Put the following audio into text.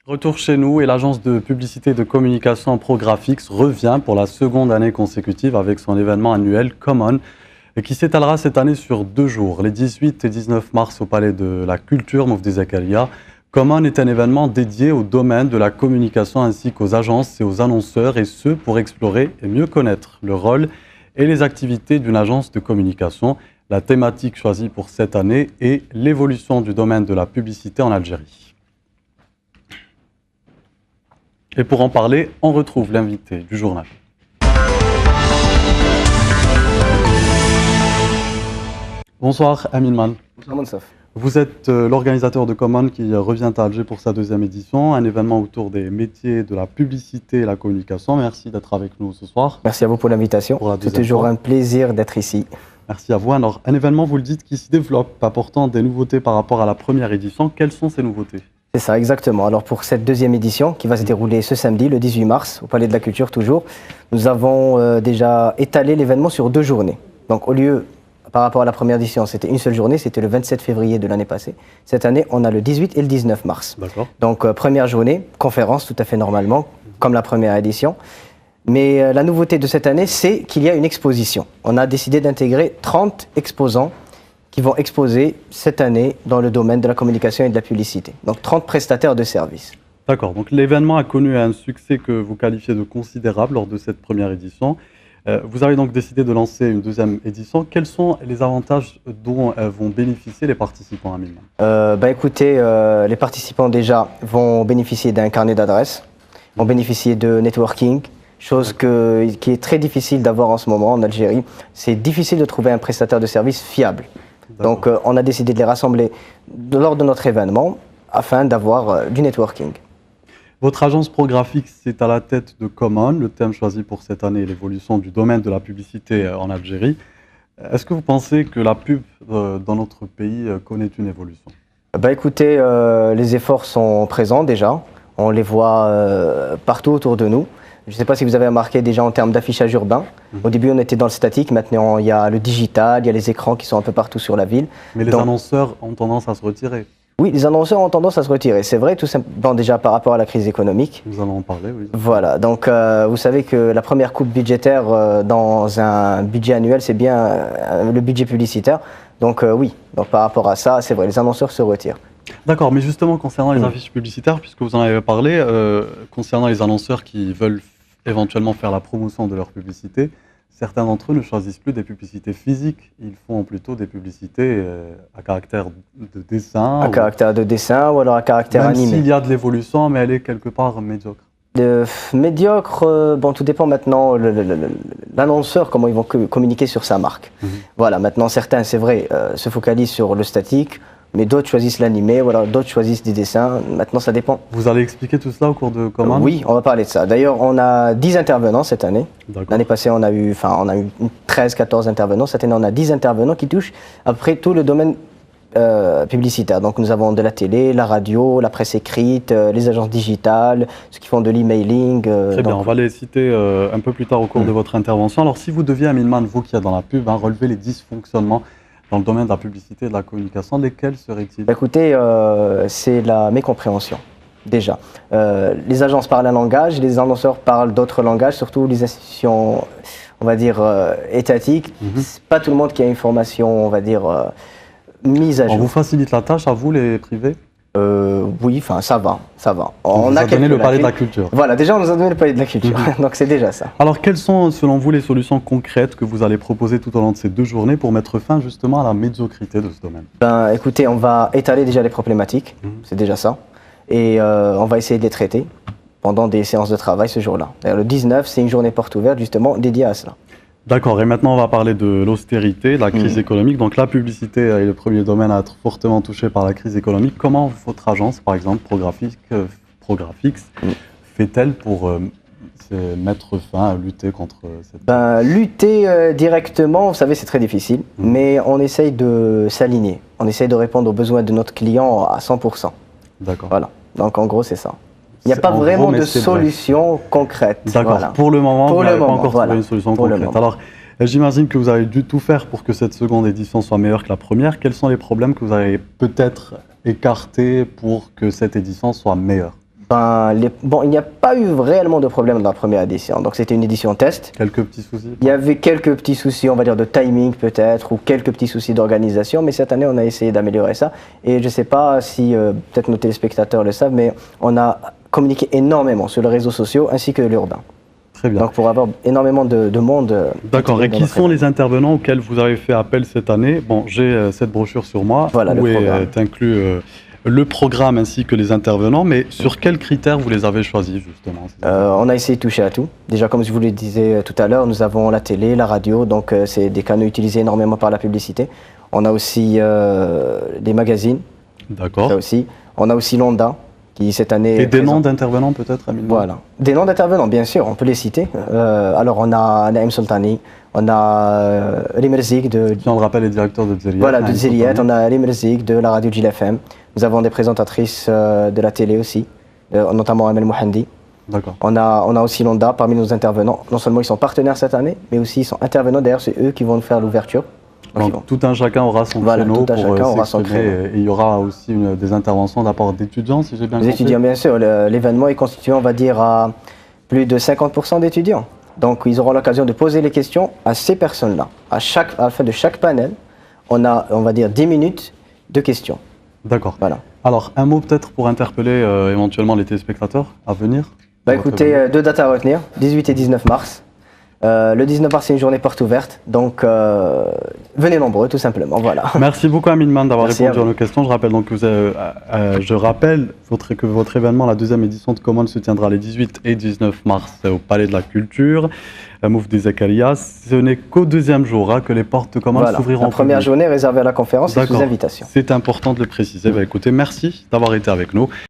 Retour chez nous et l'agence de publicité et de communication ProGraphics revient pour la seconde année consécutive avec son événement annuel Common qui s'étalera cette année sur 2 jours, les 18 et 19 mars au Palais de la Culture, Moufdi Zakaria. Common est un événement dédié au domaine de la communication ainsi qu'aux agences et aux annonceurs et ce pour explorer et mieux connaître le rôle et les activités d'une agence de communication. La thématique choisie pour cette année est l'évolution du domaine de la publicité en Algérie. Et pour en parler, on retrouve l'invité du journal. Bonsoir Amin Man. Bonsoir Monsaf. Vous êtes l'organisateur de Common qui revient à Alger pour sa 2e édition, un événement autour des métiers de la publicité et la communication. Merci d'être avec nous ce soir. Merci à vous pour l'invitation. C'est toujours un plaisir d'être ici. Merci à vous. Alors, un événement, vous le dites, qui se développe, apportant des nouveautés par rapport à la première édition. Quelles sont ces nouveautés ? C'est ça, exactement. Alors pour cette 2e édition qui va se dérouler ce samedi, le 18 mars, au Palais de la Culture toujours, nous avons déjà étalé l'événement sur 2 journées. Donc au lieu, par rapport à la première édition, c'était une seule journée, c'était le 27 février de l'année passée. Cette année, on a le 18 et le 19 mars. D'accord. Donc première journée, conférence tout à fait normalement, comme la première édition. Mais la nouveauté de cette année, c'est qu'il y a une exposition. On a décidé d'intégrer 30 exposants qui vont exposer cette année dans le domaine de la communication et de la publicité. Donc 30 prestataires de services. D'accord, donc l'événement a connu un succès que vous qualifiez de considérable lors de cette première édition. Vous avez donc décidé de lancer une 2e édition. Quels sont les avantages dont vont bénéficier les participants à Milman ? Écoutez, les participants déjà vont bénéficier d'un carnet d'adresses, vont bénéficier de networking, chose qui est très difficile d'avoir en ce moment en Algérie. C'est difficile de trouver un prestataire de services fiable. Donc on a décidé de les rassembler lors de notre événement afin d'avoir du networking. Votre agence ProGraphics est à la tête de Common. Le thème choisi pour cette année est l'évolution du domaine de la publicité en Algérie. Est-ce que vous pensez que la pub dans notre pays connaît une évolution ? Écoutez, les efforts sont présents déjà. On les voit partout autour de nous. Je ne sais pas si vous avez remarqué déjà en termes d'affichage urbain. Au début, on était dans le statique. Maintenant, il y a le digital, il y a les écrans qui sont un peu partout sur la ville. Mais les annonceurs ont tendance à se retirer. Oui, les annonceurs ont tendance à se retirer. C'est vrai, tout simplement déjà par rapport à la crise économique. Nous allons en parler, oui. Voilà. Donc, vous savez que la première coupe budgétaire dans un budget annuel, c'est bien le budget publicitaire. Donc, oui. Donc, par rapport à ça, c'est vrai, les annonceurs se retirent. D'accord, mais justement, concernant les affiches publicitaires, puisque vous en avez parlé, concernant les annonceurs qui veulent éventuellement faire la promotion de leur publicité, certains d'entre eux ne choisissent plus des publicités physiques, ils font plutôt des publicités à caractère de dessin. À caractère de dessin ou alors à caractère animé. Même s'il y a de l'évolution, mais elle est quelque part médiocre. Médiocre, tout dépend maintenant l'annonceur, comment ils vont communiquer sur sa marque. Voilà, maintenant certains, c'est vrai, se focalisent sur le statique, mais d'autres choisissent l'animé, voilà, d'autres choisissent des dessins. Maintenant, ça dépend. Vous allez expliquer tout cela au cours de Common ? Oui, on va parler de ça. D'ailleurs, on a 10 intervenants cette année. L'année passée, on a eu 13-14 intervenants. Cette année, on a 10 intervenants qui touchent après tout le domaine publicitaire. Donc, nous avons de la télé, la radio, la presse écrite, les agences digitales, ceux qui font de l'emailing. Très bien, on va les citer un peu plus tard au cours de votre intervention. Alors, si vous deviez, Amin Man, vous qui êtes dans la pub, relever les dysfonctionnements dans le domaine de la publicité et de la communication, lesquels seraient-ils ? Écoutez, c'est la mécompréhension, déjà. Les agences parlent un langage, les annonceurs parlent d'autres langages, surtout les institutions, on va dire, étatiques. C'est pas tout le monde qui a une formation, on va dire, mise à jour. On vous facilite la tâche, à vous, les privés ? Oui, ça va. On nous a donné le palais de la culture. Voilà, déjà on nous a donné le palais de la culture, donc c'est déjà ça. Alors quelles sont selon vous les solutions concrètes que vous allez proposer tout au long de ces 2 journées pour mettre fin justement à la médiocrité de ce domaine ? Écoutez, on va étaler déjà les problématiques, c'est déjà ça, et on va essayer de les traiter pendant des séances de travail ce jour-là. Le 19, c'est une journée porte ouverte justement dédiée à cela. D'accord, et maintenant on va parler de l'austérité, de la crise économique. Donc la publicité est le premier domaine à être fortement touché par la crise économique. Comment votre agence, par exemple, ProGraphics, fait-elle pour mettre fin, lutter contre cette... Lutter directement, vous savez, c'est très difficile, mais on essaye de s'aligner. On essaye de répondre aux besoins de notre client à 100%. D'accord. Voilà, donc en gros c'est ça. Il n'y a pas vraiment de solution concrète. D'accord, voilà. Pour le moment, vous n'avez pas encore trouvé une solution concrète. Alors, j'imagine que vous avez dû tout faire pour que cette seconde édition soit meilleure que la première. Quels sont les problèmes que vous avez peut-être écartés pour que cette édition soit meilleure ? Bon, il n'y a pas eu réellement de problème dans la première édition. Donc c'était une édition test. Quelques petits soucis? Il y avait quelques petits soucis, on va dire, de timing peut-être, ou quelques petits soucis d'organisation. Mais cette année, on a essayé d'améliorer ça. Et je ne sais pas si peut-être nos téléspectateurs le savent, mais on a communiqué énormément sur les réseaux sociaux ainsi que l'urbain. Très bien. Donc pour avoir énormément de monde. D'accord. Et qui sont les intervenants auxquels vous avez fait appel cette année? Bon, j'ai cette brochure sur moi voilà, où le programme. est inclus le programme ainsi que les intervenants, mais sur quels critères vous les avez choisis justement? On a essayé de toucher à tout. Déjà, comme je vous le disais tout à l'heure, nous avons la télé, la radio, donc c'est des canaux utilisés énormément par la publicité. On a aussi des magazines. D'accord. Ça aussi. On a aussi l'Onda, qui cette année... Et des noms d'intervenants peut-être, Amine? Voilà. Des noms d'intervenants, bien sûr, on peut les citer. Alors, on a Naïm Sultani, on a Rimerzik de... Si on le rappelle, les directeurs de Dzeliat. Voilà, de Dzeliat, on a Rimerzik de la radio Jil FM. Nous avons des présentatrices de la télé aussi, notamment Amel Mohandi. D'accord. On a aussi l'Onda parmi nos intervenants. Non seulement ils sont partenaires cette année, mais aussi ils sont intervenants. D'ailleurs, c'est eux qui vont nous faire l'ouverture. Donc tout un chacun aura son créneau pour s'exprimer. Et il y aura aussi des interventions d'apport d'étudiants, si j'ai bien compris. Les étudiants, bien sûr. L'événement est constitué, on va dire, à plus de 50% d'étudiants. Donc ils auront l'occasion de poser les questions à ces personnes-là. À la fin de chaque panel, on va dire, 10 minutes de questions. D'accord. Voilà. Alors, un mot peut-être pour interpeller éventuellement les téléspectateurs à venir? Écoutez, 2 dates à retenir, 18 et 19 mars. Le 19 mars, c'est une journée porte ouverte, donc venez nombreux, tout simplement. Voilà. Merci beaucoup, Amine Man, d'avoir répondu à nos questions. Je rappelle donc que votre événement, la deuxième édition de Common, se tiendra les 18 et 19 mars au Palais de la Culture, Moufdi Zakaria. Ce n'est qu'au deuxième jour que les portes de Common s'ouvriront. La première journée réservée à la conférence est sous invitation. C'est important de le préciser. Écoutez, merci d'avoir été avec nous.